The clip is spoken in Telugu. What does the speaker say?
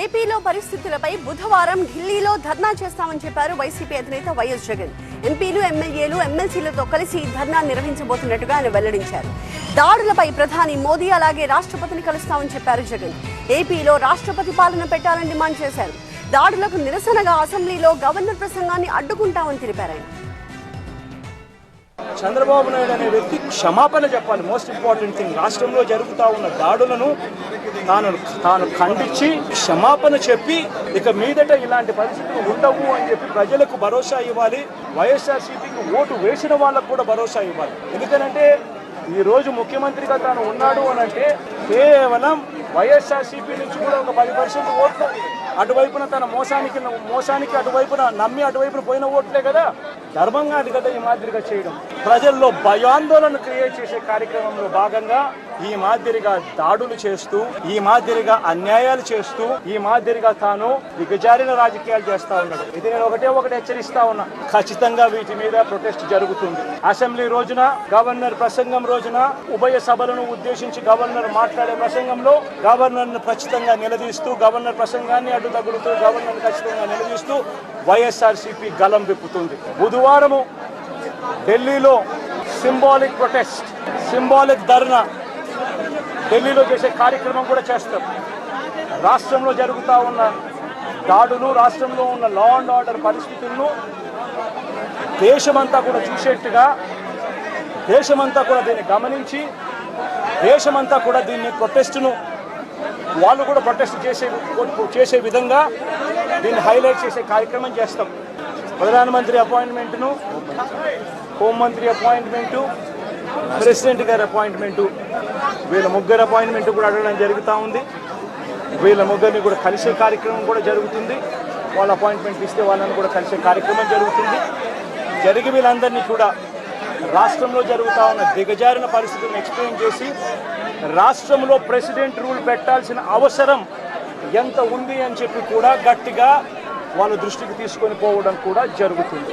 ఏపీలో పరిస్థితులపై బుధవారం ఢిల్లీలో ధర్నా చేస్తామని చెప్పారు వైసీపీ అధినేత వైఎస్ జగన్. ఎంపీలు, ఎమ్మెల్యేలు, ఎమ్మెల్సీలతో కలిసి ధర్నా నిర్వహించబోతున్నట్టుగా ఆయన వెల్లడించారు. దాడులపై ప్రధాని మోదీ అలాగే రాష్ట్రపతిని కలుస్తామని చెప్పారు జగన్. ఏపీలో రాష్ట్రపతి పాలన పెట్టాలని డిమాండ్ చేశారు. దాడులకు నిరసనగా అసెంబ్లీలో గవర్నర్ ప్రసంగాన్ని అడ్డుకుంటామని తెలిపారు ఆయన. చంద్రబాబు నాయుడు అనే వ్యక్తి క్షమాపణ చెప్పాలి. Most important thing. రాష్ట్రంలో జరుగుతూ ఉన్న దాడులను తాను ఖండించి క్షమాపణ చెప్పి ఇక మీదట ఇలాంటి పరిస్థితులు ఉండవు అని చెప్పి ప్రజలకు భరోసా ఇవ్వాలి. వైఎస్ఆర్సీపీకి ఓటు వేసిన వాళ్ళకు కూడా భరోసా ఇవ్వాలి. ఎందుకంటే ఈ రోజు ముఖ్యమంత్రిగా తాను ఉన్నాడు అని అంటే కేవలం వైఎస్ఆర్సీపీ నుంచి కూడా ఒక 10% ఓట్లు అటువైపున తన మోసానికి అటువైపున నమ్మి అటువైపున పోయిన ఓట్లే కదా. ధర్మంగా అది కదా ఈ మాదిరిగా చేయడం. ప్రజల్లో భయాందోళన క్రియేట్ చేసే కార్యక్రమంలో భాగంగా ఈ మాదిరిగా దాడులు చేస్తూ, ఈ మాదిరిగా అన్యాయాలు చేస్తూ, ఈ మాదిరిగా తాను దిగజారిన రాజకీయాలు చేస్తా ఉన్నాడు. ఇది నేను ఒకటి హెచ్చరిస్తా ఉన్నా. ఖచ్చితంగా వీటి మీద ప్రొటెస్ట్ జరుగుతుంది. అసెంబ్లీ రోజున, గవర్నర్ ప్రసంగం రోజున, ఉభయ సభలను ఉద్దేశించి గవర్నర్ మాట్లాడే ప్రసంగంలో గవర్నర్ను ఖచ్చితంగా నిలదీస్తూ, గవర్నర్ ప్రసంగాన్ని అడ్డు తగులుతూ, గవర్నర్ను ఖచ్చితంగా నిలదీస్తూ వైఎస్ఆర్సీపీ గలం విప్పుతుంది. బుధవారము ఢిల్లీలో సింబాలిక్ ప్రొటెస్ట్, సింబాలిక్ ధర్నా ఢిల్లీలో చేసే కార్యక్రమం కూడా చేస్తాం. రాష్ట్రంలో జరుగుతూ ఉన్న దాడులు, రాష్ట్రంలో ఉన్న లా అండ్ ఆర్డర్ పరిస్థితులను దేశమంతా కూడా చూసేట్టుగా, దేశమంతా కూడా దీన్ని గమనించి, దేశమంతా కూడా దీన్ని ప్రొటెస్ట్ను వాళ్ళు కూడా ప్రొటెస్ట్ చేసే విధంగా దీన్ని హైలైట్ చేసే కార్యక్రమం చేస్తాం. ప్రధానమంత్రి అపాయింట్మెంట్ను, హోంమంత్రి అపాయింట్మెంటు, ప్రెసిడెంట్ గారి అపాయింట్మెంటు, వీళ్ళ ముగ్గురు అపాయింట్మెంట్ కూడా అడగడం జరుగుతూ ఉంది. వీళ్ళ ముగ్గురిని కూడా కలిసే కార్యక్రమం కూడా జరుగుతుంది. వాళ్ళ అపాయింట్మెంట్ ఇస్తే వాళ్ళని కూడా కలిసే కార్యక్రమం జరుగుతుంది. జరిగి వీళ్ళందరినీ కూడా రాష్ట్రంలో జరుగుతూ ఉన్న దిగజారిన పరిస్థితులను ఎక్స్ప్లెయిన్ చేసి, రాష్ట్రంలో ప్రెసిడెంట్ రూల్ పెట్టాల్సిన అవసరం ఎంత ఉంది అని చెప్పి కూడా గట్టిగా వాళ్ళ దృష్టికి తీసుకొని పోవడం కూడా జరుగుతుంది.